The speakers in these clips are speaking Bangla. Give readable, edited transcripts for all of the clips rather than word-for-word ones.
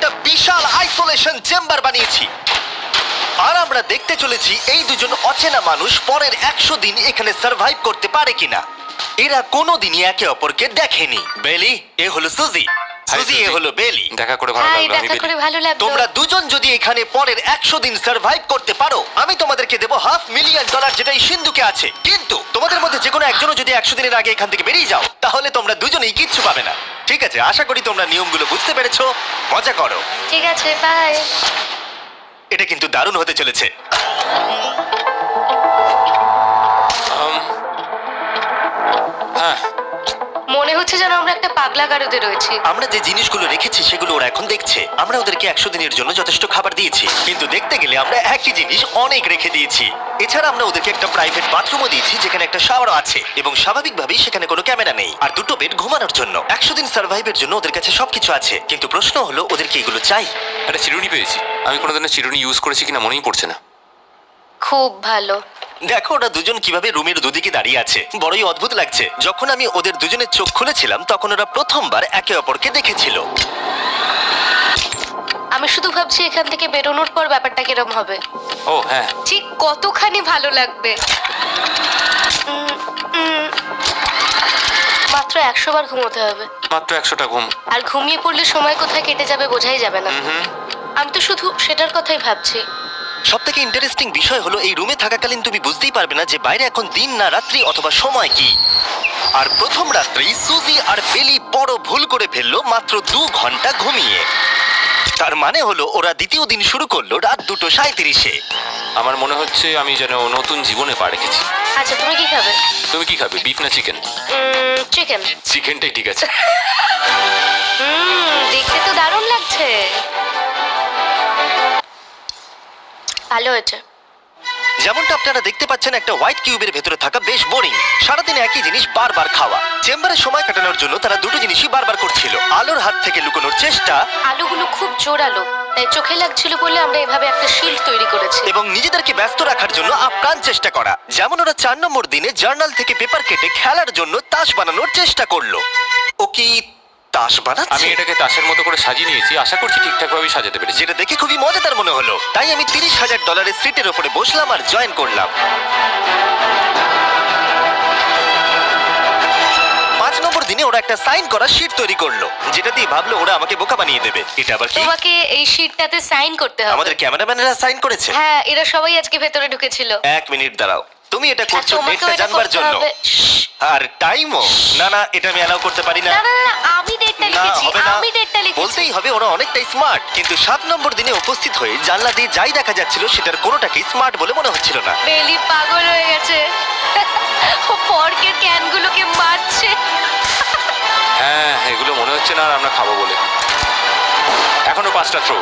একটা বিশাল আইসোলেশন চেম্বার বানিয়েছি। আর আমরা দেখতে চলেছি এই দুজন অচেনা মানুষ পরের 100 দিন এখানে সার্ভাইভ করতে পারে কিনা। এরা কোনোদিনই একে অপরকে দেখেনি। বেলি, এ হলো সুজি। সুজি, এ হলো বেলি। দেখা করে ভালো হাই, লাগলো। আমি দেখা করে ভালো লাগলো। তোমরা দুজন যদি এখানে পরের 100 দিন সার্ভাইভ করতে পারো, আমি তোমাদেরকে দেবো $500,000, যেটা এই সিন্ধুকে আছে। কিন্তু তোমাদের মধ্যে যে কোনো একজনও যদি 100 দিনের আগে এখান থেকে বেরিয়ে যাও, তাহলে তোমরা দুজনেই কিচ্ছু পাবে না। ঠিক আছে, আশা করি তোমরা নিয়মগুলো বুঝতে পেরেছো। মজা করো। ঠিক আছে, বাই। এটা কিন্তু দারুণ হতে চলেছে। হ্যাঁ, মনে হচ্ছে যেন আমরা একটা পাগলা গারদে রয়েছি। আমরা যে জিনিসগুলো রেখেছি সেগুলো ওরা এখন দেখছে। আমরা ওদেরকে 100 দিনের জন্য যথেষ্ট খাবার দিয়েছি, কিন্তু দেখতে গেলে আমরা একই জিনিস অনেক রেখে দিয়েছি। এছাড়া আমরা ওদেরকে একটা প্রাইভেট বাথরুমও দিয়েছি, যেখানে একটা শাওয়ারও আছে, এবং স্বাভাবিকভাবেই সেখানে কোনো ক্যামেরা নেই, আর দুটো বেড ঘুমানোর জন্য। 100 দিন সার্ভাইভের জন্য ওদের কাছে সবকিছু আছে, কিন্তু প্রশ্ন হলো ওদের কি এগুলো চাই? একটা চিরুনি পেয়েছি। আমি কোনোদিনও চিরুনি ইউজ করেছি কিনা মনেই পড়ছে না। খুব ভালো। দেখো ওরা দুজন কিভাবে রুমের দুদিকে দাঁড়িয়ে আছে, বড়ই অদ্ভুত লাগছে। যখন আমি ওদের দুজনের চোখ খুলেছিলাম তখন ওরা প্রথমবার একে অপরকে দেখেছিল। আমি শুধু ভাবছি এখান থেকে বেরোনোর পর ব্যাপারটা কিরম হবে। ও হ্যাঁ, ঠিক কতখানি ভালো লাগবে। মাত্র 100 বার ঘুমোতে হবে, মাত্র 100টা ঘুম। আর ঘুমিয়ে পড়লে সময় কোথায় কেটে যাবে বোঝাই যাবে না। হুম। আমি তো শুধু সেটার কথাই ভাবছি। সব থেকে ইন্টারেস্টিং বিষয় হলো এই রুমে থাকাকালীন তুমি বুঝতেই পারবে না যে বাইরে এখন দিন না রাত্রি অথবা সময় কি। আর প্রথম রাত্রেই সুজি আর বেলি বড় ভুল করে ফেললো মাত্র 2 ঘন্টা ঘুমিয়ে। তার মানে হলো ওরা দ্বিতীয় দিন শুরু করলো রাত 2:37-এ। আমার মনে হচ্ছে আমি যেন নতুন জীবনে পা রেখেছি। আচ্ছা, তুমি কি খাবে? তুমি কি খাবে, বিফ না চিকেন? চিকেন। চিকেনটাই ঠিক আছে। দেখতে তো দারুণ লাগছে। ভালো হয়েছে। যেমনটা আপনারা দেখতে পাচ্ছেন, একটা হোয়াইট কিউবের ভেতরে থাকা বেশ বোরিং। সারাদিন একই জিনিস বারবার খাওয়া। চেম্বারে সময় কাটানোর জন্য তারা দুটো জিনিসই বারবার করছিল: আলোর হাত থেকে লুকোনোর চেষ্টা আলুগুলো খুব জোরালো, তাই চোখে লাগছিল বলে আমরা এভাবে একটা শিল্ড তৈরি করেছি। এবং নিজেদেরকে ব্যস্ত রাখার জন্য আপ্রাণ চেষ্টা করা। যেমন ওরা 4 নম্বর দিনে জার্নাল থেকে পেপার কেটে খেলার জন্য তাস বানানোর চেষ্টা করলো। ও কি তাস আমি বানাচ্ছে? এটাকে তাসের মতো করে সাজিয়ে নিয়েছি, আশা করছি ঠিকঠাক ভাবে সাজাতে পেরেছি। যেটা দেখে খুবই মজাদার মনে হলো, তাই আমি $30,000 সিটের উপরে বসলাম আর জয়েন করলাম। 5 নম্বর দিনে ওরা একটা সাইন করা শীট তৈরি করলো, যেটা দিয়ে ভাবলো ওরা আমাকে বোকা বানিয়ে দেবে। এটা আবার কি? তোমাকে এই শিটটাতে সাইন করতে হবে। আমাদের ক্যামেরাম্যানেরা সাইন করেছে। হ্যাঁ, এরা সবাই আজকে ভেতরে ঢুকেছিল। 1 মিনিট দাঁড়াও, তুমি এটা আর করছো তোমাকেও ডেটটা এটা জানবার করতে জন্য। হবে। শ্শ্। আর টাইমও? না না, এটা আমি অ্যালাউ করতে পারি না। না না না, আমি ডেটটা না, লিখেছি। হবে না। আমি ডেটটা লিখেছি। বলতেই হবে ওরা অনেকটাই স্মার্ট, কিন্তু 7 নম্বর দিনে উপস্থিত হয়ে জানলা দিয়ে যাই দেখা যাচ্ছিল সেটার কোনোটাকেই স্মার্ট বলে মনে হচ্ছিল না। বেলি পাগল হয়ে গেছে। ও পর্কের ক্যানগুলোকে মারছে। হ্যাঁ, এগুলো মনে হচ্ছে না আর আমরা খাবো বলে। এখনো 5টা থ্রো,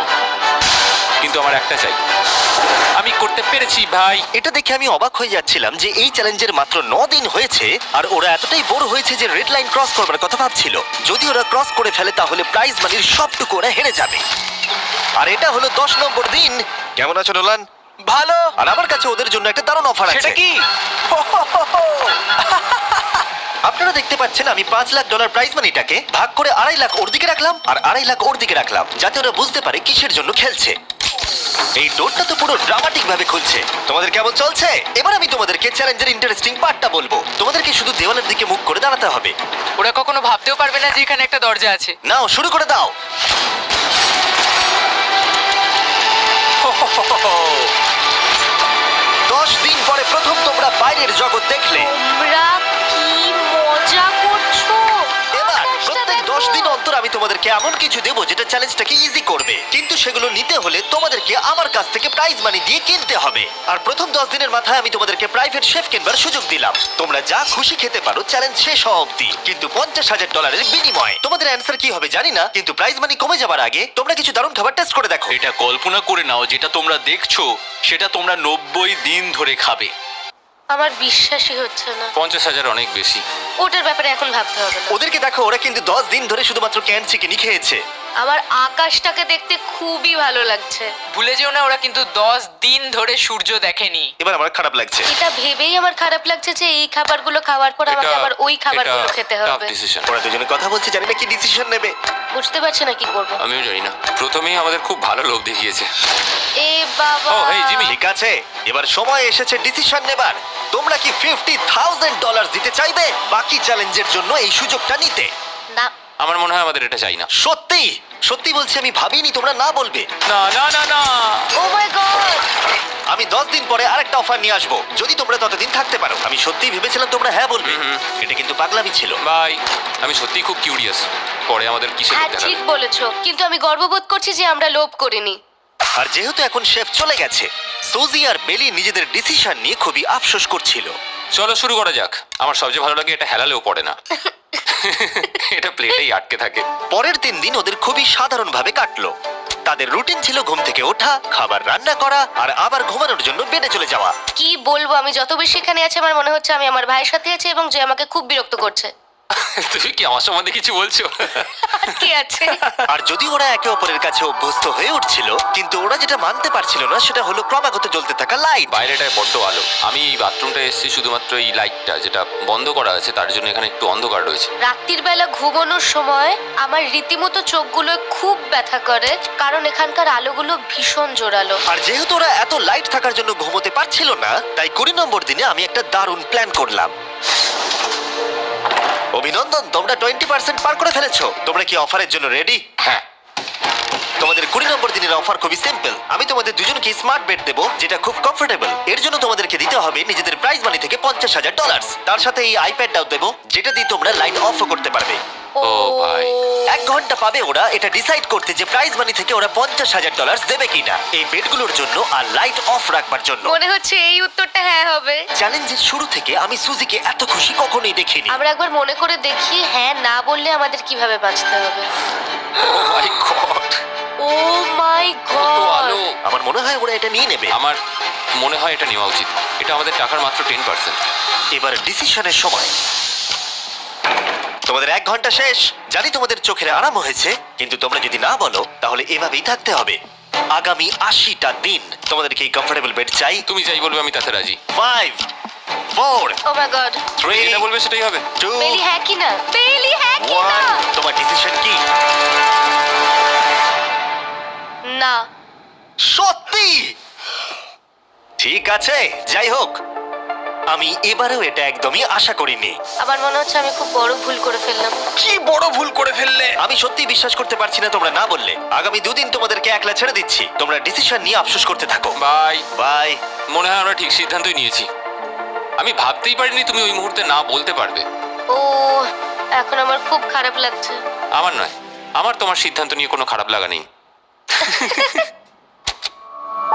কিন্তু আমার একটা চাই। আমি করতে পেরেছি ভাই। এটা দেখে আমি অবাক হয়ে যাচ্ছিলাম যে এই চ্যালেঞ্জের মাত্র 9 দিন হয়েছে আর ওরা এতটাই বোর হয়েছে যে রেড লাইন ক্রস করবার কথা ভাবছিল। যদি ওরা ক্রস করে ফেলে তাহলে প্রাইজ মানির সবটুকু ওরা হেরে যাবে। আর এটা হলো 10 নম্বর দিন। কেমন আছো নোলান? ভালো। আর আমার কাছে ওদের জন্য একটা দারুণ অফার আছে। সেটা কি? আপনারা দেখতে পাচ্ছেন আমি $5 লাখ প্রাইজ মানিটাকে ভাগ করে 2.5 লাখ ওর দিকে রাখলাম আর 2.5 লাখ ওর দিকে রাখলাম, যাতে ওরা বুঝতে পারে কিসের জন্য খেলছে। এই ডোরটা তো পুরো ড্রামাটিক ভাবে খুলছে। তোমাদের কেমন চলছে? এবার আমি তোমাদেরকে চ্যালেঞ্জের ইন্টারেস্টিং পার্টটা বলবো। তোমাদেরকে শুধু দেওয়ালের দিকে মুখ করে দাঁড়াতে হবে। ওরা কখনো ভাবতেও পারবে না যে এখানে একটা দরজা আছে। নাও শুরু করে দাও। 10 দিন পরে প্রথম তোমরা বাইরের জগৎ দেখলে। তোমরা কি মজা করছো? এবার আকাশটা প্রত্যেক দেখো। 10 দিন অন্তর আমি তোমাদেরকে এমন কিছু দেবো যেটা চ্যালেঞ্জটাকে ইজি করবে, কিন্তু সেগুলো নিতে হলে তোমাদেরকে আমার কাছ থেকে প্রাইজ মানি দিয়ে কিনতে হবে। আর প্রথম 10 দিনের মাথায় আমি তোমাদেরকে প্রাইভেট শেফ কিনবার সুযোগ দিলাম। তোমরা যা খুশি খেতে পারো চ্যালেঞ্জ শেষ হওয়া অবধি, কিন্তু $50,000 বিনিময়ে। তোমাদের অ্যান্সার কি হবে জানি না, কিন্তু প্রাইজ মানি কমে যাবার আগে তোমরা কিছু দারুণ খাবার টেস্ট করে দেখো। এটা কল্পনা করে নাও, যেটা তোমরা দেখছো সেটা তোমরা 90 দিন ধরে খাবে। আমার বিশ্বাসই হচ্ছে না। 50,000 অনেক বেশি। ওটার ব্যাপারে এখন ভাবতে হবে না। ওদেরকে দেখো, ওরা কিন্তু 10 দিন ধরে শুধুমাত্র ক্যান চিকেনই খেয়েছে। আমার আকাশটাকে দেখতে খুবই ভালো লাগছে। ভুলে যেও না, ওরা কিন্তু 10 দিন ধরে সূর্য দেখেনি। এবার আমার খারাপ লাগছে। এটা ভেবেই আমার খারাপ লাগছে যে এই খাবারগুলো খাওয়ার পর আমাকে আবার ওই খাবারগুলো খেতে হবে। ডিসিশন। ওরা দুজনে কথা বলছে, জানি না কি ডিসিশন নেবে। বুঝতে পারছি না কি করবো। আমিও জানি না, প্রথমেই আমাদের খুব ভালো লোভ দেখিয়েছে। এ বাবা। ও, এই জিমি। ঠিক আছে, এবার সময় এসেছে ডিসিশন নেবার। তোমরা কি $50,000 দিতে চাইবে বাকি চ্যালেঞ্জের জন্য এই সুযোগটা নিতে? না। আমার মনে হয় আমাদের এটা চাই না। সত্যি সত্যি বলছি, আমি ভাবিনি তোমরা না বলবে। না না না না। ও মাই গড। আমি 10 দিন পরে আরেকটা অফার নিয়ে আসবো, যদি তোমরা ততদিন থাকতে পারো। আমি সত্যিই ভেবেছিলাম তোমরা হ্যাঁ বলবে। এটা কিন্তু পাগলামি ছিল। বাই। আমি সত্যিই খুব কিউরিয়াস, পরে আমাদের কিসের হ্যাঁ লোভ ঠিক দেখাবে। বলেছো, কিন্তু আমি গর্ববোধ করছি যে আমরা লোভ করিনি। আর যেহেতু এখন শেফ চলে গেছে, সুজি আর বেলি নিজেদের ডিসিশন নিয়ে খুবই আফসোস করছিল। চলো শুরু করা যাক। আমার সবচেয়ে ভালো লাগে এটা হেলালেও পড়ে না। এটা প্লেটেই আটকে থাকে। পরের 3 দিন ওদের খুবই সাধারণভাবে কাটলো। তাদের রুটিন ছিল ঘুম থেকে ওঠা, খাবার রান্না করা আর আবার ঘুমানোর জন্য বেডে চলে যাওয়া। কি বলবো, আমি যত বেশি এখানে আছি আমার মনে হচ্ছে আমি আমার ভাইয়ের সাথে আছি এবং যে আমাকে খুব বিরক্ত করছে। তুমি কি আমার সম্বন্ধে কিছু বলছো? কে আছে? আর যদি ওরা একে অপরের কাছে অভ্যস্ত হয়ে উঠছিল, কিন্তু ওরা যেটা মানতে পারছিল না সেটা হলো ক্রমাগত জ্বলতে থাকা লাইট। বাইরেটায় বড্ড আলো। আমি এই বাথরুমটা এসেছি শুধুমাত্র এই লাইটটা যেটা বন্ধ করা আছে তার জন্য এখানে একটু অন্ধকার রয়েছে। রাত্রির বেলা ঘুমানোর সময় আমার রীতিমতো চোখগুলো খুব ব্যথা করে, কারণ এখানকার আলোগুলো ভীষণ জোরালো। আর যেহেতু ওরা এত লাইট থাকার জন্য ঘুমোতে পারছিল না, তাই 20 নম্বর দিনে আমি একটা দারুণ প্ল্যান করলাম। অভিনন্দন, তোমরা 20% পার করে ফেলেছো। তোমরা কি অফারের জন্য রেডি? হ্যাঁ। তোমাদের 20 নম্বর দিনের অফার খুবই সিম্পল। আমি তোমাদের দুজনকে স্মার্ট বেড দেবো, যেটা খুব কমফোর্টেবল। এর জন্য তোমাদেরকে দিতে হবে নিজেদের প্রাইজ মানি থেকে $50,000। তার সাথে এই আইপ্যাডটাও দেবো, যেটা দিয়ে তোমরা লাইট অফও করতে পারবে। ও ভাই। 1 ঘন্টা পাবে ওরা এটা ডিসাইড করতে যে প্রাইজ মানি থেকে ওরা $50,000 দেবে কিনা এই বেডগুলোর জন্য আর লাইট অফ রাখবার জন্য। মনে হচ্ছে এই উত্তরটা হ্যাঁ হবে। চ্যালেঞ্জের শুরু থেকে আমি সুজিকে এত খুশি কখনোই দেখিনি। আমরা একবার মনে করে দেখি হ্যাঁ না বললে আমাদের কিভাবে বাঁচতে হবে। ও মাই গড। ও মাই কত গড। আলো। আমার মনে হয় ওরা এটা নিয়ে নেবে। আমার মনে হয় এটা নেওয়া উচিত। এটা আমাদের টাকার মাত্র 10%। এবার ডিসিশনের সময়। তোমাদের 1 ঘন্টা শেষ। জানি তোমাদের চোখের আরাম হয়েছে, কিন্তু তোমরা যদি না বলো তাহলে এভাবেই থাকতে হবে আগামী 80টা দিন। তোমাদেরকে এই কমফোর্টেবল বেড চাই। তুমি যাই বলবে আমি তাতে রাজি। 5 4 ও মাই গড। 3 যেটা বলবে সেটাই হবে। 2 বেলি হ্যাঁ কি না? বেলি হ্যাঁ কি না? 1 তোমার ডিসিশন কি? না। সত্যি? ঠিক আছে, যাই হোক, আমি এবারেও এটা একদমই আশা করিনি। আমার মনে হচ্ছে আমি খুব বড় ভুল করে ফেললাম। কি বড় ভুল করে ফেললে। আমি সত্যি বিশ্বাস করতে পারছি না তোমরা না বললে। আগামী 2 দিন তোমাদেরকে একলা ছেড়ে দিচ্ছি। তোমরা ডিসিশন নিয়ে আফসোস করতে থাকো। বাই। বাই। মনে হয় আমরা ঠিক সিদ্ধান্তই নিয়েছি। আমি ভাবতেই পারিনি তুমি ওই মুহূর্তে না বলতে পারবে। ও এখন আমার খুব খারাপ লাগছে। আমার নয়, আমার তোমার সিদ্ধান্ত নিয়ে কোনো খারাপ লাগা নেই।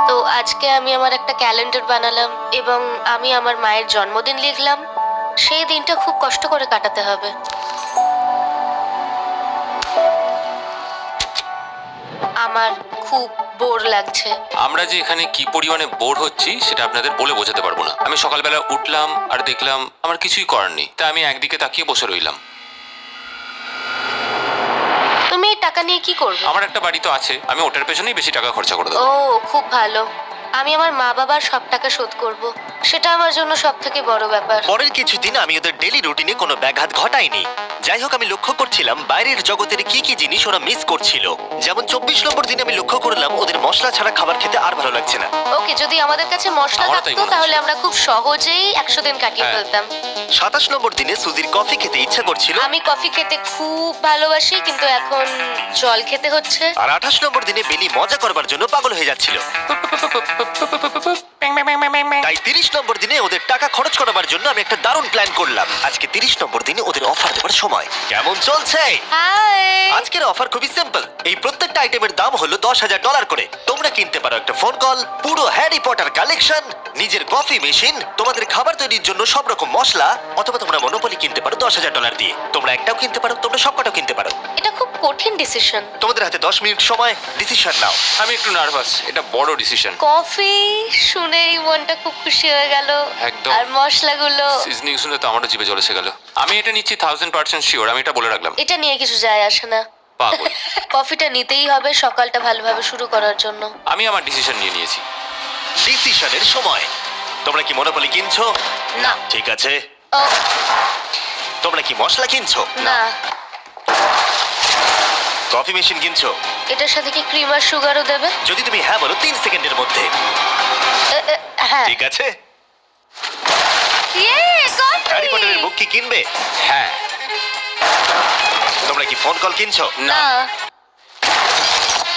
তো আজকে আমি আমার একটা ক্যালেন্ডার বানালাম এবং আমি আমার মায়ের জন্মদিন লিখলাম। সেই দিনটা খুব কষ্ট করে কাটাতে হবে। আমার খুব বোর লাগছে। আমরা যে এখানে কি পরিমাণে বোর হচ্ছি সেটা আপনাদের বলে বোঝাতে পারবো না। আমি সকালবেলা উঠলাম আর দেখলাম আমার কিছুই করার নেই, তাই আমি একদিকে তাকিয়ে বসে রইলাম। তুমি এই টাকা নিয়ে কি করবে? আমার একটা বাড়ি তো আছে, আমি ওটার পেছনেই বেশি টাকা খরচা করে ও দেবো। খুব ভালো। আমি আমার মা বাবার সব টাকা শোধ করব। সেটা আমার জন্য সব থেকে বড় ব্যাপার। পরের কিছুদিন আমি ওদের ডেলি রুটিনে কোনো ব্যাঘাত ঘটাইনি। যাই হোক, আমি লক্ষ্য করছিলাম বাইরের জগতের কি কি জিনিস ওরা মিস করছিল। যেমন 24 নম্বর দিনে আমি লক্ষ্য করলাম ওদের মশলা ছাড়া খাবার খেতে আর ভালো লাগছে না। ওকে, যদি আমাদের কাছে মশলা আমারও তাই থাকতো মনে তাহলে আমরা খুব সহজেই 100 দিন কাটিয়ে হ্যাঁ। ফেলতাম। 27 নম্বর দিনে সুজির কফি খেতে ইচ্ছা করছিল। আমি কফি খেতে খুব ভালোবাসি, কিন্তু এখন জল খেতে হচ্ছে। আর 28 নম্বর দিনে বেলি মজা করবার জন্য পাগল হয়ে যাচ্ছিল। তাই 30 নম্বর দিনে ওদের টাকা খরচ করাবার জন্য আমি একটা দারুণ প্ল্যান করলাম। আজকে 30 নম্বর দিনে ওদের অফার দেবার সময়। কেমন চলছে? হাই। আজকের অফার খুবই সিম্পল। এই প্রত্যেকটা আইটেমের দাম হলো $10,000 করে। তোমরা কিনতে পারো একটা ফোন কল, পুরো হ্যারি পটার কালেকশন, নিজের কফি মেশিন, তোমাদের খাবার তৈরির জন্য সব রকম মশলা, অথবা তোমরা মনোপলি কিনতে পারো $10,000 দিয়ে। তোমরা একটাও কিনতে পারো, তোমরা সবকটাও কিনতে পারো। এটা খুব কঠিন ডিসিশন। তোমাদের হাতে 10 মিনিট সময়, ডিসিশন নাও। আমি একটু নার্ভাস, এটা বড় ডিসিশন। কফি শুনেই মনটা খুব খুশি হয়ে গেল। একদম। আর মশলাগুলো, সিজনিং শুনে তো আমারও জিভে জল এসে গেল। আমি এটা নিচ্ছি 1000% শিওর, আমি এটা বলে রাখলাম। এটা নিয়ে কিছু যায় আসে না। পাগল। কফিটা নিতেই হবে সকালটা ভালোভাবে শুরু করার জন্য। আমি আমার ডিসিশন নিয়ে নিয়েছি। ডিসিশনের সময়। তোমরা কি মনোপলি কিনছো? না। ঠিক আছে। ও তোমরা কি মশলা কিনছো? না। কফি মেশিন কিনছো? এটার সাথে কি ক্রিম আর সুগারও দেবে? যদি তুমি হ্যাঁ বলো 3 সেকেন্ডের মধ্যে। হ্যাঁ। ঠিক আছে। ইয়ে, হ্যারি পটারের কফি! বুক কি কিনবে? হ্যাঁ। তোমরা কি ফোন কল কিনছো? না।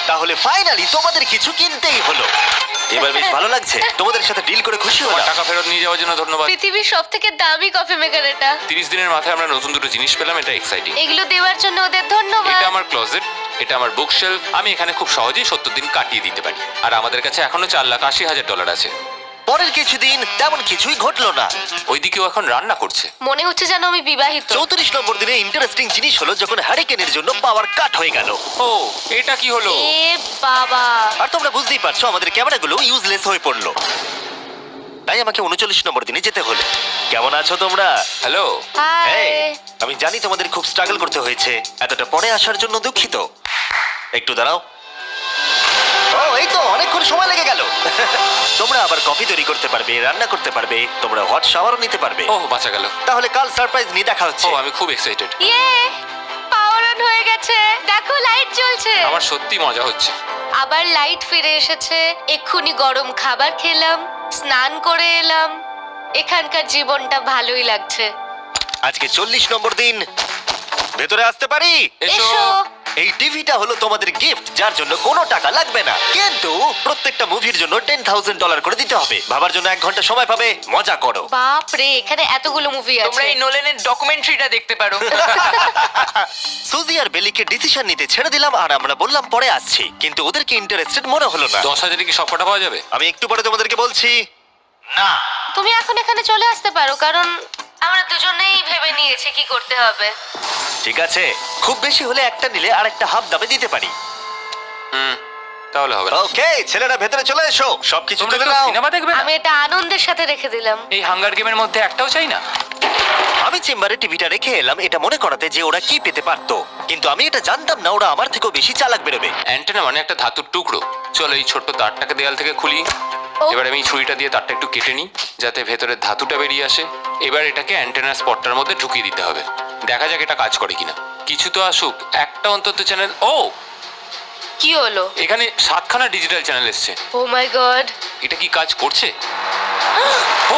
তাহলে ফাইনালি তোমাদের কিছু কিনতেই হলো। এবার বেশ ভালো লাগছে। তোমাদের সাথে ডিল করে খুশি তোমার হলাম। টাকা ফেরত নিয়ে যাওয়ার জন্য ধন্যবাদ। পৃথিবীর সবথেকে দামি কফি মেকার এটা। 30 দিনের মাথায় আমরা নতুন দুটো জিনিস পেলাম, এটা এক্সাইটিং। এগুলো দেওয়ার জন্য ওদের ধন্যবাদ। এটা আমার ক্লোজেট, এটা আমার বুক শেলফ। আমি এখানে খুব সহজেই 70 দিন কাটিয়ে দিতে পারি। আর আমাদের কাছে এখনো $4,80,000 আছে। পরের কিছুদিন তেমন কিছুই ঘটলো না। ওইদিকেও এখন রান্না করছে। মনে হচ্ছে যেন আমি বিবাহিত। 34 নম্বর দিনে ইন্টারেস্টিং জিনিস হলো যখন হ্যারিকেনের জন্য পাওয়ার কাট হয়ে গেল। ও, এটা কি হলো? এ বাবা! আর তোমরা বুঝতেই পারছো আমাদের ক্যামেরাগুলো ইউজলেস হয়ে পড়লো। তাই আমাকে 39 নম্বর দিনে যেতে হলো। কেমন আছো তোমরা? হ্যালো। হাই। এই, আমি জানি তোমাদের খুব স্ট্রাগল করতে হয়েছে। এতটা পরে আসার জন্য দুঃখিত। একটু দাঁড়াও। ও, এই তো অনেকক্ষণ সময় লেগে গেল। তোমরা আবার কফি তৈরি করতে পারবে, রান্না করতে পারবে, তোমরা হট শাওয়ারও নিতে পারবে। ও, বাঁচা গেল। তাহলে কাল সারপ্রাইজ নিয়ে দেখা হচ্ছে। ও, আমি খুব এক্সাইটেড। ইয়ে! পাওয়ার অন হয়ে গেছে। দেখো লাইট জ্বলছে। আমার সত্যি মজা হচ্ছে। আবার লাইট ফিরে এসেছে। এক্ষুনি গরম খাবার খেলাম, স্নান করে এলাম। এখানকার জীবনটা ভালোই লাগছে। আজকে 40 নম্বর দিন। ভেতরে আসতে পারি? এসো। এসো। এই টিভিটা হলো তোমাদের গিফট, যার জন্য কোনো টাকা লাগবে না, কিন্তু প্রত্যেকটা মুভির জন্য $10,000 করে দিতে হবে। ভাবার জন্য 1 ঘন্টা সময় পাবে। মজা করো। বাপ রে, এখানে এতগুলো মুভি তোমরা আছে। এই নোলেনের ডকুমেন্টারিটা দেখতে পারো। সুজি আর বেলিকে ডিসিশন নিতে ছেড়ে দিলাম আর আমরা বললাম পরে আসছি, কিন্তু ওদেরকে ইন্টারেস্টেড মনে হলো না। 10,000-এ কি সবকটা পাওয়া যাবে? আমি একটু পরে তোমাদেরকে বলছি। না, তুমি এখন এখানে চলে আসতে পারো, কারণ আমরা দুজনেই ভেবে নিয়েছি কি করতে হবে। ঠিক আছে, খুব বেশি হলে একটা নিলে আর একটা হাফ দামে দিতে পারি। তাহলে হবে না। ওকে, ছেলেরা ভেতরে চলে এসো। সবকিছু তোমরা তুলে কেউ নাও। সিনেমা দেখবে না? আমি এটা আনন্দের সাথে রেখে দিলাম। এই হাঙ্গার গেমের মধ্যে একটাও চাই না। আমি চেম্বারে টিভিটা রেখে এলাম এটা মনে করাতে যে ওরা কি পেতে পারতো, কিন্তু আমি এটা জানতাম না ওরা আমার থেকেও বেশি চালাক বেরোবে। অ্যান্টেনা মানে একটা ধাতুর টুকরো। চলো এই ছোট্ট তারটাকে দেয়াল থেকে খুলি। ও। এবার আমি ছুরিটা দিয়ে তারটা একটু কেটে নিই যাতে ভেতরের ধাতুটা বেরিয়ে আসে। এবার এটাকে অ্যান্টেনার স্পটটার মধ্যে ঢুকিয়ে দিতে হবে। দেখা যাক এটা কাজ করে কিনা। কিছু তো আসুক, একটা অন্তত চ্যানেল। ও, কি হলো? এখানে 7খানা ডিজিটাল চ্যানেল এসছে। ও মাই গড! এটা কি কাজ করছে? ও,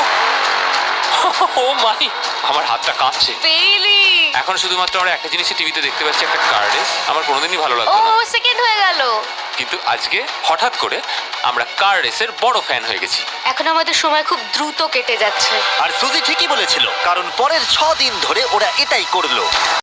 ও মাই, আমার হাতটা কাঁপছে। বেইলি! এখন শুধুমাত্র আমরা একটা জিনিসই টিভিতে দেখতে পাচ্ছি, একটা কার্ডে। আমার কোনোদিনই ভালো ও, লাগতো না, সেকেন্ড হয়ে গেল। কিন্তু আজকে হঠাৎ করে আমরা কার রেসের বড় ফ্যান হয়ে গেছি। এখন আমাদের সময় খুব দ্রুত কেটে যাচ্ছে। আর সুজি ঠিকই বলেছিল, কারণ পরের 6 দিন ধরে ওরা এটাই করলো।